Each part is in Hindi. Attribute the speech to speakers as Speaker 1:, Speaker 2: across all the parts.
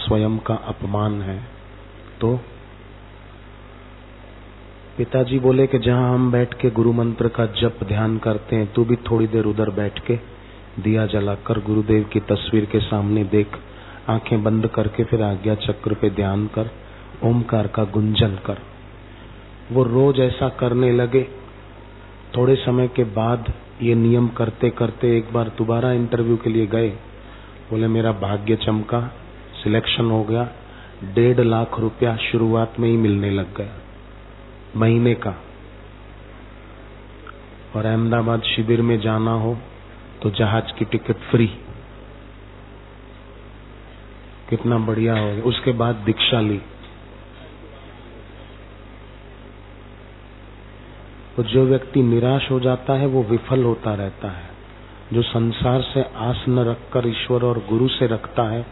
Speaker 1: स्वयं का अपमान है। तो पिताजी बोले कि जहां हम बैठ के गुरु मंत्र का जप ध्यान करते हैं, तू भी थोड़ी देर उधर बैठ के दिया जलाकर गुरुदेव की तस्वीर के सामने देख, आंखें बंद करके फिर आज्ञा चक्र पे ध्यान कर, ओमकार का गुंजन कर। वो रोज ऐसा करने लगे। थोड़े समय के बाद ये नियम करते करते एक बार दोबारा इंटरव्यू के लिए गए। बोले मेरा भाग्य चमका, सिलेक्शन हो गया। 1.5 लाख रुपया शुरुआत में ही मिलने लग गया महीने का। और अहमदाबाद शिविर में जाना हो तो जहाज की टिकट फ्री। कितना बढ़िया हो गया। उसके बाद दीक्षा ली। तो जो व्यक्ति निराश हो जाता है वो विफल होता रहता है। जो संसार से आस न रखकर ईश्वर और गुरु से रखता है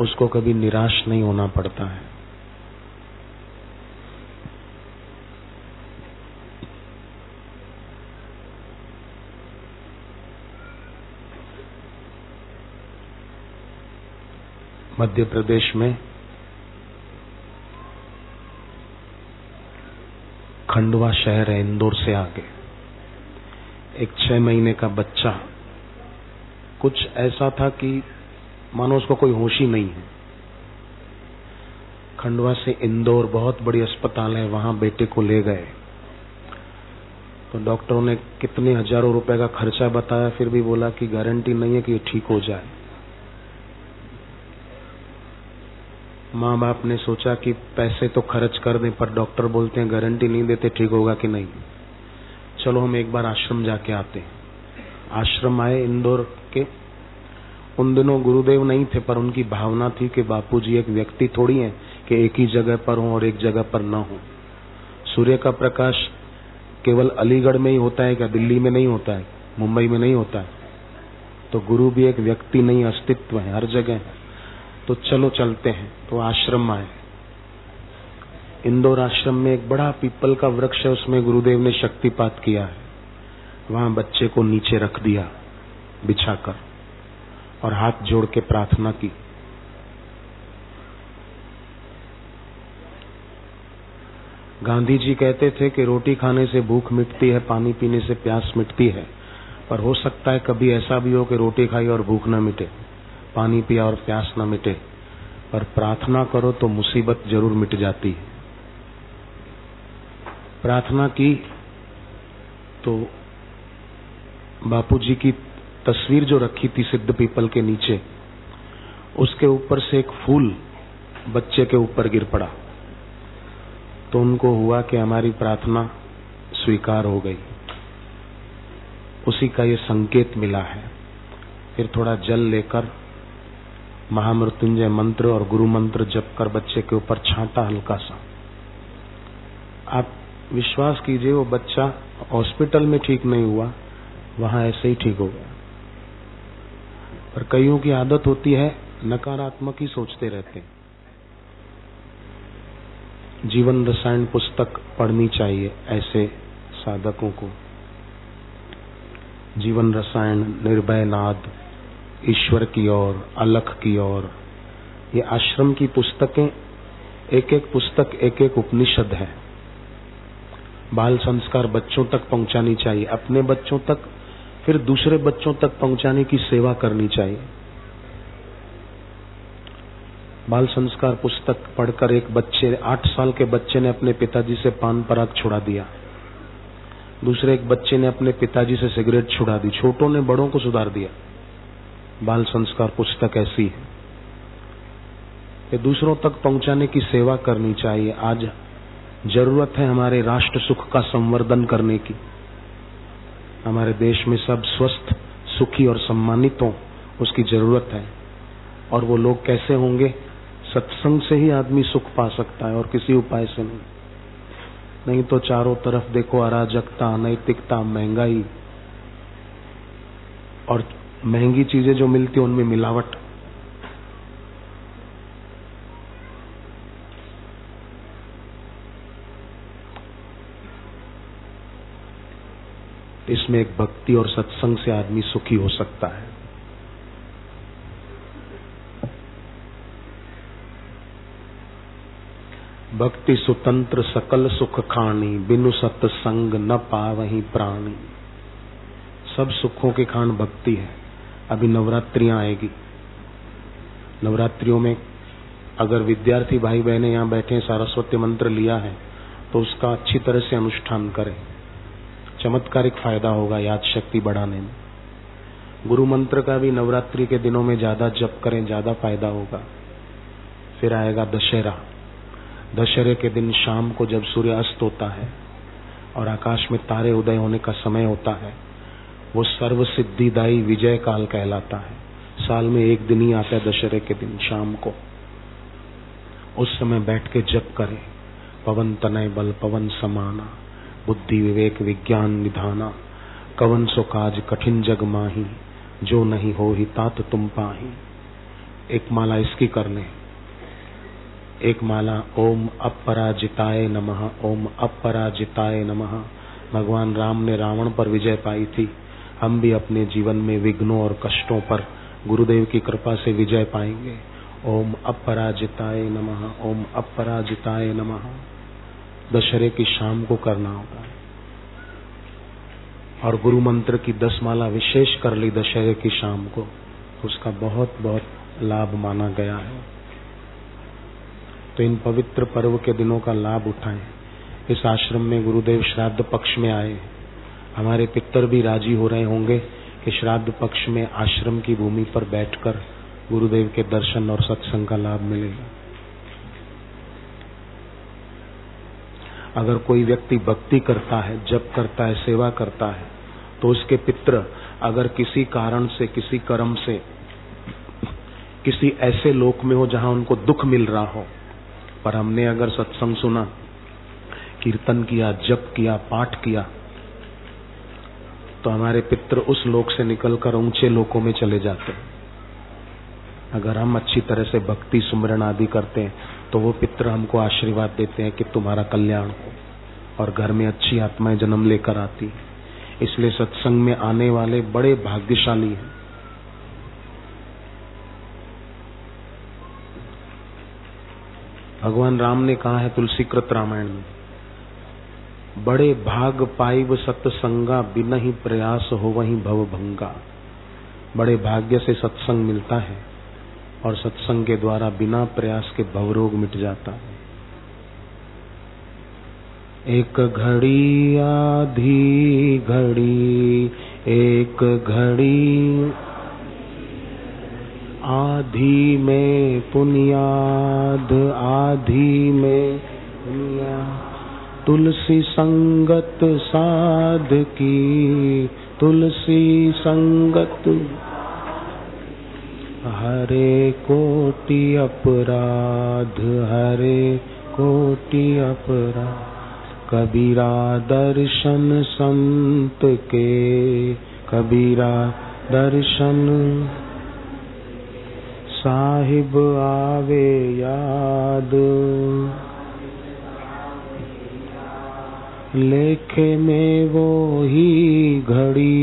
Speaker 1: उसको कभी निराश नहीं होना पड़ता है। मध्य प्रदेश में खंडवा शहर है, इंदौर से आगे। एक 6 महीने का बच्चा, कुछ ऐसा था कि मानो उसको कोई होश ही नहीं है। खंडवा से इंदौर बहुत बड़ी अस्पताल है, वहां बेटे को ले गए। तो डॉक्टरों ने कितने हजारों रुपए का खर्चा बताया, फिर भी बोला कि गारंटी नहीं है कि ये ठीक हो जाए। माँ बाप ने सोचा कि पैसे तो खर्च कर दें, पर डॉक्टर बोलते हैं गारंटी नहीं देते ठीक होगा कि नहीं। चलो हम एक बार आश्रम जाके आते हैं। आश्रम आए इंदौर के। उन दिनों गुरुदेव नहीं थे, पर उनकी भावना थी कि बापूजी एक व्यक्ति थोड़ी है कि एक ही जगह पर हो और एक जगह पर न हो। सूर्य का प्रकाश केवल अलीगढ़ में ही होता है क्या? दिल्ली में नहीं होता है, मुंबई में नहीं होता है। तो गुरु भी एक व्यक्ति नहीं, अस्तित्व है, हर जगह है। तो चलो चलते हैं। तो आश्रम आए। इंदौर आश्रम में एक बड़ा पीपल का वृक्ष है, उसमें गुरुदेव ने शक्तिपात किया है। वहां बच्चे को नीचे रख दिया बिछाकर और हाथ जोड़ के प्रार्थना की। गांधी जी कहते थे कि रोटी खाने से भूख मिटती है, पानी पीने से प्यास मिटती है। पर हो सकता है कभी ऐसा भी हो कि रोटी खाई और भूख न मिटे, पानी पिया और प्यास न मिटे, पर प्रार्थना करो तो मुसीबत जरूर मिट जाती है। प्रार्थना की तो बापूजी की तस्वीर जो रखी थी सिद्ध पीपल के नीचे, उसके ऊपर से एक फूल बच्चे के ऊपर गिर पड़ा। तो उनको हुआ कि हमारी प्रार्थना स्वीकार हो गई। उसी का ये संकेत मिला है। फिर थोड़ा जल लेकर महामृत्युंजय मंत्र और गुरु मंत्र जप कर बच्चे के ऊपर छांटा हल्का सा। आप विश्वास कीजिए वो बच्चा हॉस्पिटल में ठीक नहीं हुआ, वहां ऐसे ही ठीक हो गया। पर कईयों की आदत होती है नकारात्मक ही सोचते रहते हैं। जीवन रसायन पुस्तक पढ़नी चाहिए ऐसे साधकों को। जीवन रसायन, निर्भय नाद, ईश्वर की ओर, अलख की ओर, ये आश्रम की पुस्तकें, एक एक पुस्तक एक एक उपनिषद है। बाल संस्कार बच्चों तक पहुंचानी चाहिए, अपने बच्चों तक, फिर दूसरे बच्चों तक पहुंचाने की सेवा करनी चाहिए। बाल संस्कार पुस्तक पढ़कर एक बच्चे, 8 साल के बच्चे ने अपने पिताजी से पान पराग छुड़ा दिया। दूसरे एक बच्चे ने अपने पिताजी से सिगरेट छुड़ा दी। छोटों ने बड़ों को सुधार दिया। बाल संस्कार पुस्तक ऐसी है कि दूसरों तक पहुंचाने की सेवा करनी चाहिए। आज जरूरत है हमारे राष्ट्र सुख का संवर्धन करने की। हमारे देश में सब स्वस्थ, सुखी और सम्मानित हों, उसकी जरूरत है। और वो लोग कैसे होंगे? सत्संग से ही आदमी सुख पा सकता है और किसी उपाय से नहीं। नहीं तो चारों तरफ देखो अराजकता, अनैतिकता, महंगाई, और महंगी चीजें जो मिलती हैं उनमें मिलावट। इसमें एक भक्ति और सत्संग से आदमी सुखी हो सकता है। भक्ति सुतंत्र सकल सुख खानी, बिनु सत्संग न पावहीं प्राणी। सब सुखों की खान भक्ति है। अभी नवरात्रियां आएगी। नवरात्रियों में अगर विद्यार्थी भाई बहने यहाँ बैठे सरस्वती मंत्र लिया है तो उसका अच्छी तरह से अनुष्ठान करें। चमत्कारिक फायदा होगा याद शक्ति बढ़ाने में। गुरु मंत्र का भी नवरात्रि के दिनों में ज्यादा जप करें, ज्यादा फायदा होगा। फिर आएगा दशहरा। दशहरे के दिन शाम को जब सूर्य अस्त होता है और आकाश में तारे उदय होने का समय होता है, वो सर्व सिद्धिदायी विजय काल कहलाता है। साल में एक दिन ही आता है दशहरे के दिन शाम को। उस समय बैठ के जप करें। पवन तनय बल पवन समाना, बुद्धि विवेक विज्ञान निधाना, कवन सो काज कठिन जग माही, जो नहीं हो ही तात तुम पाही। एक माला इसकी कर लें। एक माला ओम अपराजिताय नमः, ओम अपराजिताय नमः। भगवान राम ने रावण पर विजय पाई थी। हम भी अपने जीवन में विघ्नों और कष्टों पर गुरुदेव की कृपा से विजय पाएंगे। ओम अपराजिताय नमः, ओम अपराजिताय नमः। दशहरे की शाम को करना होगा। और गुरु मंत्र की 10 माला विशेष कर ली दशहरे की शाम को, उसका बहुत बहुत लाभ माना गया है। तो इन पवित्र पर्व के दिनों का लाभ उठाएं। इस आश्रम में गुरुदेव श्राद्ध पक्ष में आए। हमारे पितर भी राजी हो रहे होंगे कि श्राद्ध पक्ष में आश्रम की भूमि पर बैठकर गुरुदेव के दर्शन और सत्संग का लाभ मिलेगा। अगर कोई व्यक्ति भक्ति करता है, जप करता है, सेवा करता है, तो उसके पितर अगर किसी कारण से, किसी कर्म से किसी ऐसे लोक में हो जहां उनको दुख मिल रहा हो, पर हमने अगर सत्संग सुना, कीर्तन किया, जप किया, पाठ किया, तो हमारे पितृ उस लोक से निकलकर ऊंचे लोकों में चले जाते हैं। अगर हम अच्छी तरह से भक्ति सुमरण आदि करते हैं तो वो पितृ हमको आशीर्वाद देते हैं कि तुम्हारा कल्याण हो, और घर में अच्छी आत्माएं जन्म लेकर आती है। इसलिए सत्संग में आने वाले बड़े भाग्यशाली हैं। भगवान राम ने कहा है तुलसीकृत रामायण में, बड़े भाग पाइब सत्संगा, बिना ही प्रयास हो वहीं भव भंगा। बड़े भाग्य से सत्संग मिलता है और सत्संग के द्वारा बिना प्रयास के भवरोग मिट जाता है। एक घड़ी आधी घड़ी, एक घड़ी आधी में पुनियाद, आधी में पुनियाद। तुलसी संगत साध की, तुलसी संगत हरे कोटि अपराध, हरे कोटि अपराध। कबीरा दर्शन संत के, कबीरा दर्शन साहिब आवे याद। लेखे में वो ही घड़ी,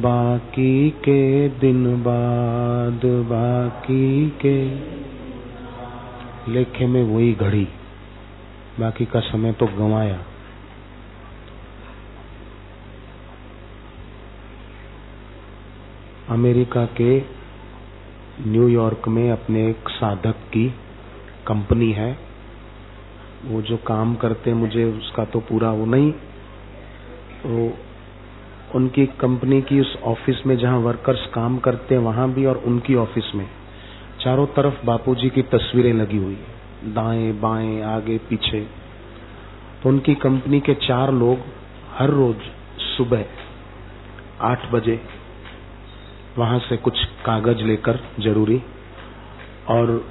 Speaker 1: बाकी के दिन बाद, बाकी के लेखे में वही घड़ी, बाकी का समय तो गंवाया। अमेरिका के न्यूयॉर्क में अपने एक साधक की कंपनी है। वो जो काम करते हैं मुझे उसका तो पूरा वो नहीं, तो उनकी कंपनी की उस ऑफिस में जहां वर्कर्स काम करते हैं वहां भी और उनकी ऑफिस में चारों तरफ बापूजी की तस्वीरें लगी हुई है, दाएं बाएं आगे पीछे। तो उनकी कंपनी के 4 लोग हर रोज सुबह 8 बजे वहां से कुछ कागज लेकर जरूरी, और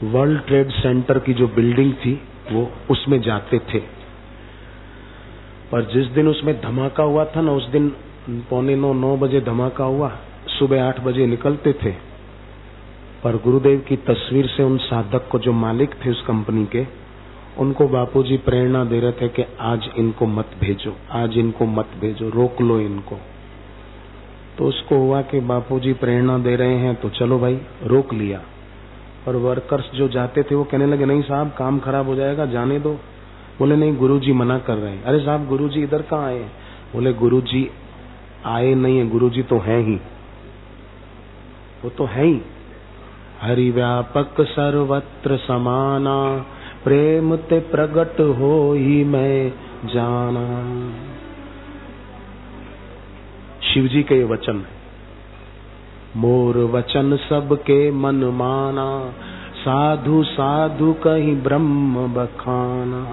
Speaker 1: वर्ल्ड ट्रेड सेंटर की जो बिल्डिंग थी वो उसमें जाते थे। पर जिस दिन उसमें धमाका हुआ था ना, उस दिन 8:45-9 बजे धमाका हुआ, सुबह 8 बजे निकलते थे। पर गुरुदेव की तस्वीर से उन साधक को, जो मालिक थे उस कंपनी के, उनको बापूजी प्रेरणा दे रहे थे कि आज इनको मत भेजो, आज इनको मत भेजो, रोक लो इनको। तो उसको हुआ कि बापूजी प्रेरणा दे रहे हैं तो चलो भाई, रोक लिया। और वर्कर्स जो जाते थे वो कहने लगे नहीं साहब काम खराब हो जाएगा, जाने दो। बोले नहीं गुरुजी मना कर रहे हैं। अरे साहब गुरुजी इधर कहाँ आए? बोले गुरुजी आए नहीं है, गुरुजी तो है ही, वो तो है ही। हरि व्यापक सर्वत्र समाना, प्रेम ते प्रगट हो ही मैं जाना। शिव जी के ये वचन है। मोर वचन सबके मन माना, साधु साधु कहीं ब्रह्म बखाना।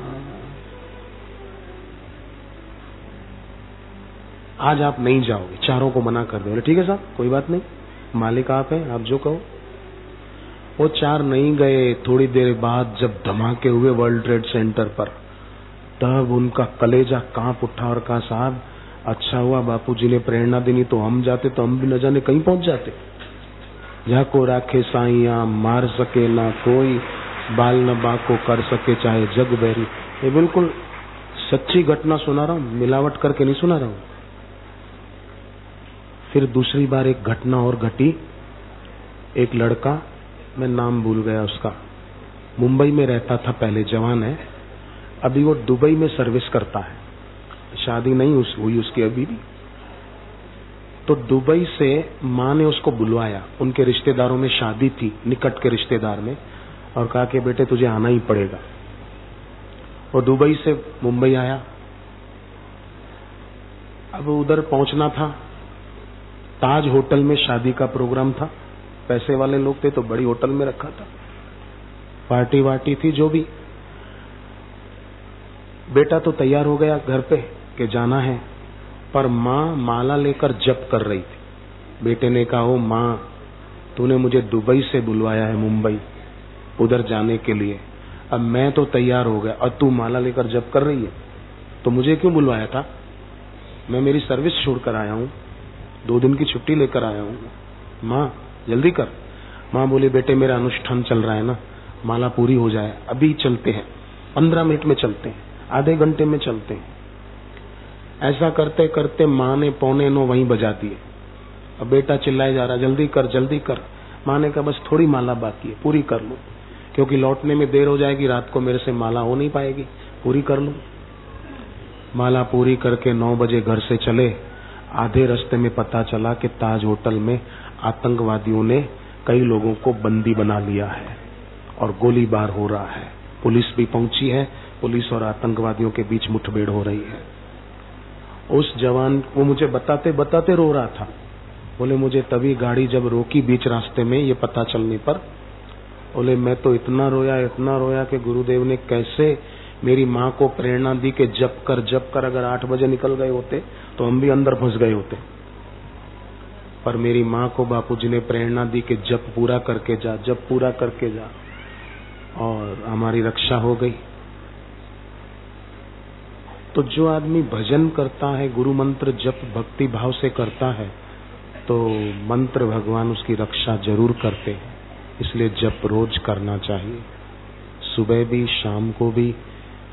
Speaker 1: आज आप नहीं जाओगे, चारों को मना कर दो। बोले ठीक है साहब कोई बात नहीं, मालिक आप हैं, आप जो कहो। वो चार नहीं गए। थोड़ी देर बाद जब धमाके हुए वर्ल्ड ट्रेड सेंटर पर, तब उनका कलेजा कांप उठा और कहा साहब अच्छा हुआ बापूजी ने प्रेरणा देनी, तो हम जाते तो हम भी न जाने कहीं पहुंच जाते। जाको राखे साइया, मार सके ना कोई, बाल न बाको कर सके चाहे जग बैरी। ये बिल्कुल सच्ची घटना सुना रहा हूं, मिलावट करके नहीं सुना रहा हूं। फिर दूसरी बार एक घटना और घटी। एक लड़का, मैं नाम भूल गया उसका, मुंबई में रहता था पहले, जवान है, अभी वो दुबई में सर्विस करता है। शादी नहीं हुई उसकी अभी भी। तो दुबई से माँ ने उसको बुलवाया, उनके रिश्तेदारों में शादी थी, निकट के रिश्तेदार में, और कहा कि बेटे तुझे आना ही पड़ेगा। वो दुबई से मुंबई आया। अब उधर पहुंचना था, ताज होटल में शादी का प्रोग्राम था, पैसे वाले लोग थे तो बड़ी होटल में रखा था, पार्टी वार्टी थी जो भी। बेटा तो तैयार हो गया घर पे कि जाना है, पर माँ माला लेकर जप कर रही थी। बेटे ने कहा ओ माँ, तूने मुझे दुबई से बुलवाया है मुंबई उधर जाने के लिए, अब मैं तो तैयार हो गया और तू माला लेकर जप कर रही है, तो मुझे क्यों बुलवाया था? मैं मेरी सर्विस छोड़कर आया हूँ, 2 दिन की छुट्टी लेकर आया हूँ। माँ जल्दी कर। माँ बोली बेटे मेरा अनुष्ठान चल रहा है ना, माला पूरी हो जाए, अभी चलते हैं, 15 मिनट में चलते हैं, आधे घंटे में चलते हैं। ऐसा करते करते माँ ने 8:45 वहीं बजा दिए। अब बेटा चिल्लाए जा रहा जल्दी कर जल्दी कर। माँ ने कहा बस थोड़ी माला बाकी है, पूरी कर लो, क्योंकि लौटने में देर हो जाएगी, रात को मेरे से माला हो नहीं पाएगी, पूरी कर लो। माला पूरी करके 9 बजे घर से चले। आधे रास्ते में पता चला कि ताज होटल में आतंकवादियों ने कई लोगों को बंदी बना लिया है और गोलीबार हो रहा है। पुलिस भी पहुंची है, पुलिस और आतंकवादियों के बीच मुठभेड़ हो रही है। उस जवान वो मुझे बताते बताते रो रहा था। बोले मुझे तभी गाड़ी जब रोकी बीच रास्ते में ये पता चलने पर, बोले मैं तो इतना रोया कि गुरुदेव ने कैसे मेरी माँ को प्रेरणा दी कि जप कर, अगर 8 बजे निकल गए होते तो हम भी अंदर फंस गए होते। पर मेरी माँ को बापूजी ने प्रेरणा दी कि जप पूरा करके जा, जप पूरा करके जा, और हमारी रक्षा हो गई। तो जो आदमी भजन करता है, गुरु मंत्र जप भक्ति भाव से करता है, तो मंत्र भगवान उसकी रक्षा जरूर करते हैं। इसलिए जप रोज करना चाहिए, सुबह भी, शाम को भी,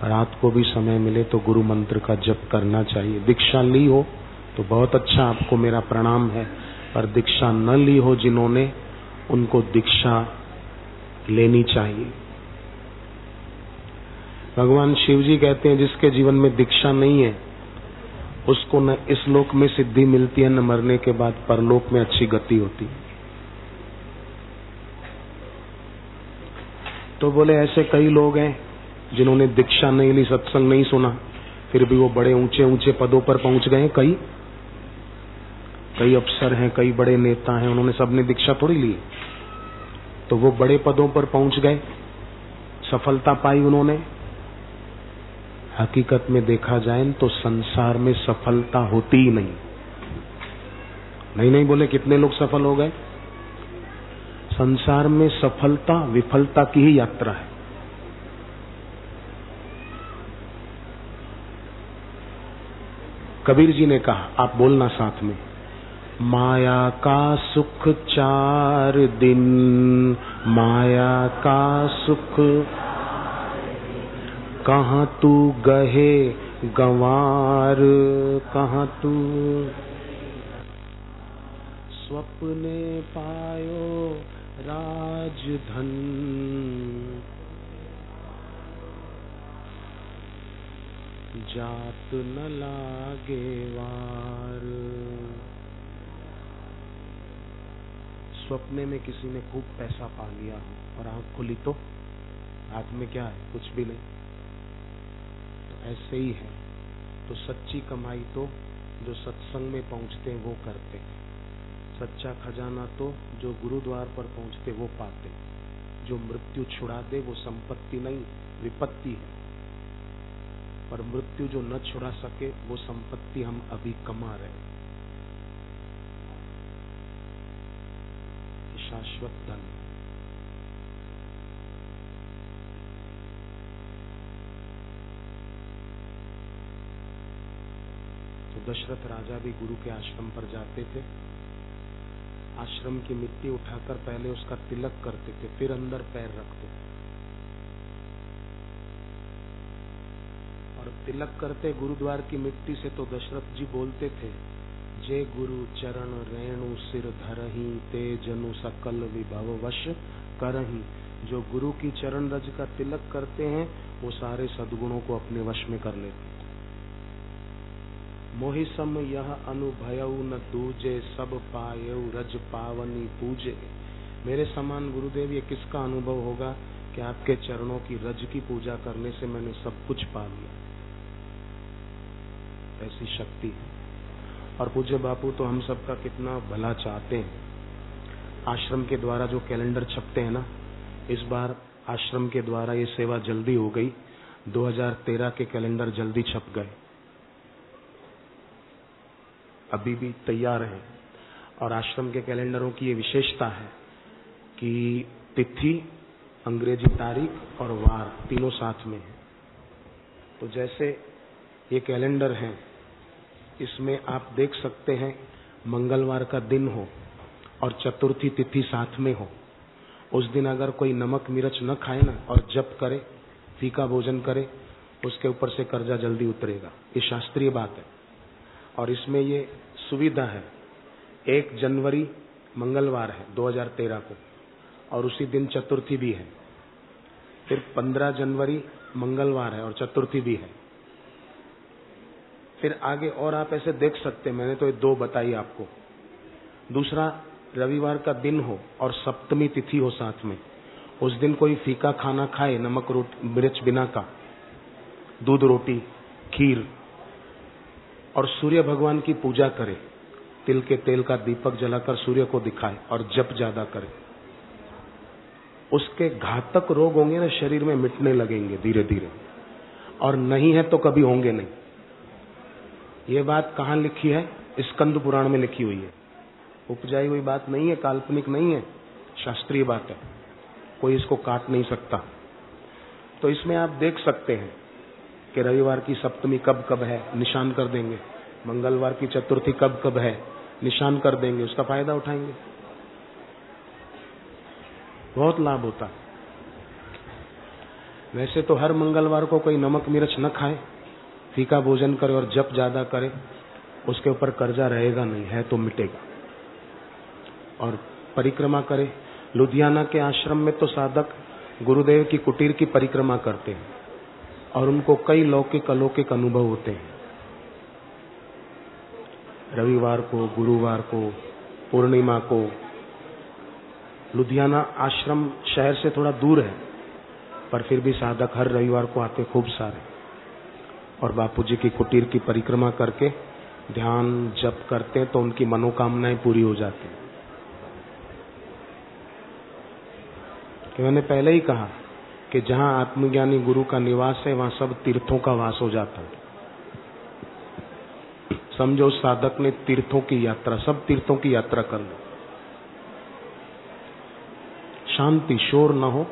Speaker 1: रात को भी समय मिले तो गुरु मंत्र का जप करना चाहिए। दीक्षा ली हो तो बहुत अच्छा, आपको मेरा प्रणाम है, पर दीक्षा न ली हो जिन्होंने, उनको दीक्षा लेनी चाहिए। भगवान शिव जी कहते हैं जिसके जीवन में दीक्षा नहीं है उसको न इस लोक में सिद्धि मिलती है, न मरने के बाद परलोक में अच्छी गति होती है। तो बोले ऐसे कई लोग हैं जिन्होंने दीक्षा नहीं ली, सत्संग नहीं सुना, फिर भी वो बड़े ऊंचे ऊंचे पदों पर पहुंच गए। कई अफसर हैं, कई बड़े नेता हैं, उन्होंने सबने दीक्षा थोड़ी ली, तो वो बड़े पदों पर पहुंच गए, सफलता पाई उन्होंने। हकीकत में देखा जाए तो संसार में सफलता होती ही नहीं। नहीं बोले कितने लोग सफल हो गए? संसार में सफलता विफलता की ही यात्रा है। कबीर जी ने कहा, आप बोलना साथ में, माया का सुख 4 दिन, माया का सुख कहाँ तू गहे गंवार, कहाँ तू। स्वप्ने पायो राजधन, जात न लागे वार। स्वप्ने में किसी ने खूब पैसा पा लिया हो और आंख खुली तो हाथ में क्या है? कुछ भी नहीं। तो ऐसे ही है। तो सच्ची कमाई तो जो सत्संग में पहुंचते हैं वो करते हैं। सच्चा खजाना तो जो गुरुद्वार पर पहुंचते वो पाते। जो मृत्यु छुड़ा दे वो संपत्ति नहीं, विपत्ति है। पर मृत्यु जो न छुड़ा सके वो संपत्ति हम अभी कमा रहे हैं। शाश्वत धन। तो दशरथ राजा भी गुरु के आश्रम पर जाते थे। आश्रम की मिट्टी उठाकर पहले उसका तिलक करते थे, फिर अंदर पैर रखते थे और तिलक करते गुरुद्वार की मिट्टी से। तो दशरथ जी बोलते थे, जे गुरु चरण रेणु सिर धरहि, ते जनु सकल विभव वश करहि। जो गुरु की चरण रज का तिलक करते हैं वो सारे सद्गुणों को अपने वश में कर लेते हैं। मोहि सम यह अनुभयउ न दूजे, सब पायउ रज पावनी पूजे। मेरे समान गुरुदेव ये किसका अनुभव होगा कि आपके चरणों की रज की पूजा करने से मैंने सब कुछ पा लिया। ऐसी शक्ति है। और पूज्य बापू तो हम सबका कितना भला चाहते हैं। आश्रम के द्वारा जो कैलेंडर छपते हैं ना, इस बार आश्रम के द्वारा ये सेवा जल्दी हो गई। 2013 के कैलेंडर जल्दी छप गए, अभी भी तैयार हैं। और आश्रम के कैलेंडरों की ये विशेषता है कि तिथि, अंग्रेजी तारीख और वार तीनों साथ में है। तो जैसे ये कैलेंडर है, इसमें आप देख सकते हैं मंगलवार का दिन हो और चतुर्थी तिथि साथ में हो। उस दिन अगर कोई नमक मिर्च न खाए ना और जप करे, फीका भोजन करे, उसके ऊपर से कर्जा जल्दी उतरेगा। ये शास्त्रीय बात है। और इसमें ये सुविधा है, 1 जनवरी मंगलवार है 2013 को और उसी दिन चतुर्थी भी है। फिर 15 जनवरी मंगलवार है और चतुर्थी भी है। फिर आगे और आप ऐसे देख सकते हैं, मैंने तो ये 2 बताई आपको। दूसरा, रविवार का दिन हो और सप्तमी तिथि हो साथ में, उस दिन कोई फीका खाना खाए, नमक मिर्च बिना का, दूध रोटी खीर, और सूर्य भगवान की पूजा करे, तिल के तेल का दीपक जलाकर सूर्य को दिखाए और जप ज्यादा करे, उसके घातक रोग होंगे ना शरीर में मिटने लगेंगे धीरे धीरे। और नहीं है तो कभी होंगे नहीं। ये बात कहाँ लिखी है? स्कंद पुराण में लिखी हुई है। उपजाई हुई बात नहीं है, काल्पनिक नहीं है, शास्त्रीय बात है। कोई इसको काट नहीं सकता। तो इसमें आप देख सकते हैं कि रविवार की सप्तमी कब कब है, निशान कर देंगे। मंगलवार की चतुर्थी कब कब है, निशान कर देंगे, उसका फायदा उठाएंगे। बहुत लाभ होता है। वैसे तो हर मंगलवार को कोई नमक मिर्च न खाए, फीका भोजन करे और जप ज्यादा करे, उसके ऊपर कर्जा रहेगा नहीं, है तो मिटेगा। और परिक्रमा करे। लुधियाना के आश्रम में तो साधक गुरुदेव की कुटीर की परिक्रमा करते हैं और उनको कई लौकिक अलौकिक अनुभव होते हैं। रविवार को, गुरुवार को, पूर्णिमा को। लुधियाना आश्रम शहर से थोड़ा दूर है, पर फिर भी साधक हर रविवार को आते खूब सारे, और बापूजी की कुटीर की परिक्रमा करके ध्यान जप करते हैं तो उनकी मनोकामनाएं पूरी हो जाती हैं। मैंने पहले ही कहा कि जहां आत्मज्ञानी गुरु का निवास है वहां सब तीर्थों का वास हो जाता है। समझो साधक ने तीर्थों की यात्रा, सब तीर्थों की यात्रा कर ली। शांति, शोर न हो।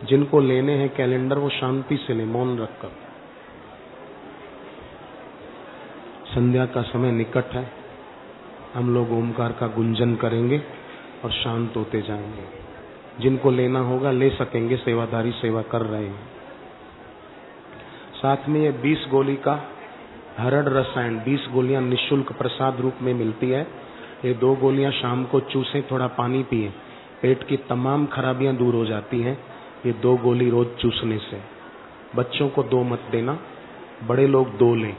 Speaker 1: जिनको लेने हैं कैलेंडर वो शांति से ले, मौन रखकर। संध्या का समय निकट है, हम लोग ओमकार का गुंजन करेंगे और शांत होते जाएंगे। जिनको लेना होगा ले सकेंगे, सेवादारी सेवा कर रहे हैं। साथ में ये 20 गोली का हरड़ रसायन, 20 गोलियां निःशुल्क प्रसाद रूप में मिलती है। ये 2 गोलियां शाम को चूसें, थोड़ा पानी पिए, पेट की तमाम खराबियां दूर हो जाती हैं ये 2 गोली रोज चूसने से। बच्चों को 2 मत देना, बड़े लोग 2 लें।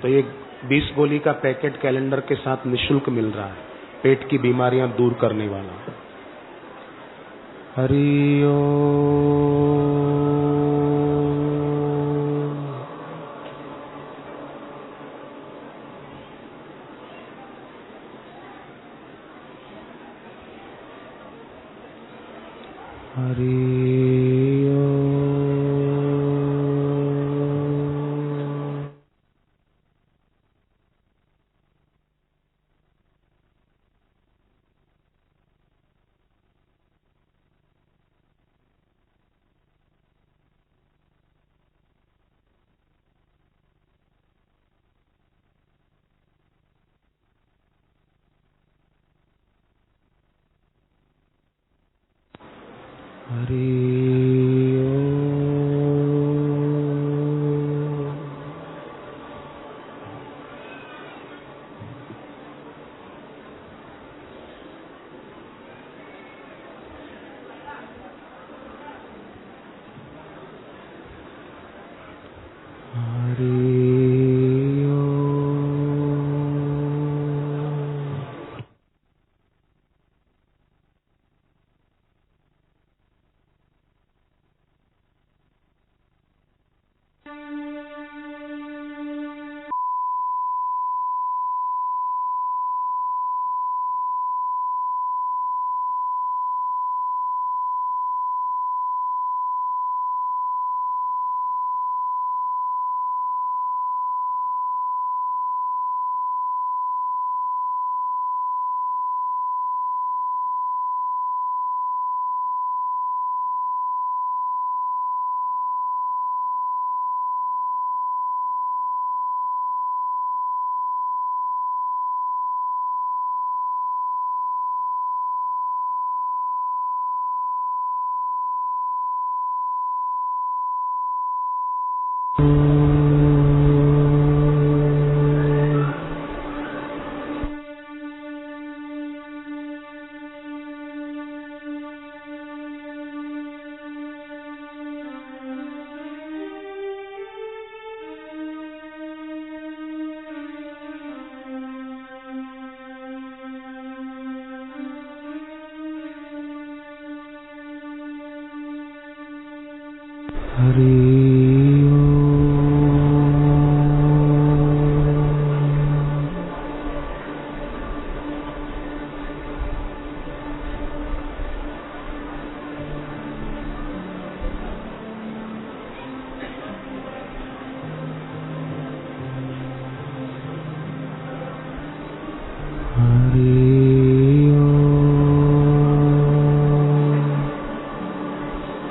Speaker 1: तो ये 20 गोली का पैकेट कैलेंडर के साथ निःशुल्क मिल रहा है, पेट की बीमारियां दूर करने वाला। हरि ओम। हरि ओम। हरि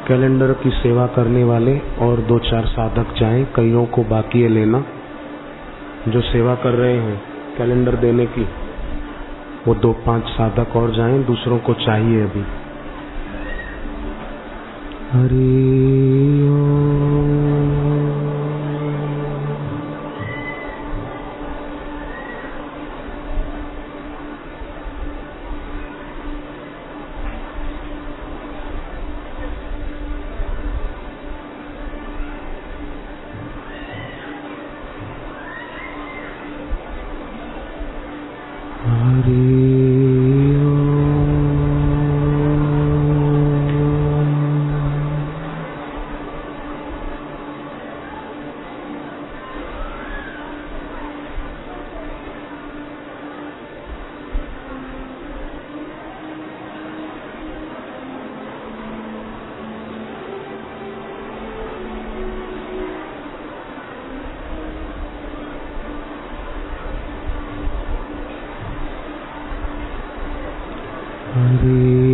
Speaker 1: कैलेंडर की सेवा करने वाले और 2-4 साधक जाएं, कईयों को बाकी है लेना। जो सेवा कर रहे हैं कैलेंडर देने की, वो 2-5 साधक और जाएं, दूसरों को चाहिए अभी। हरि ओम। हरि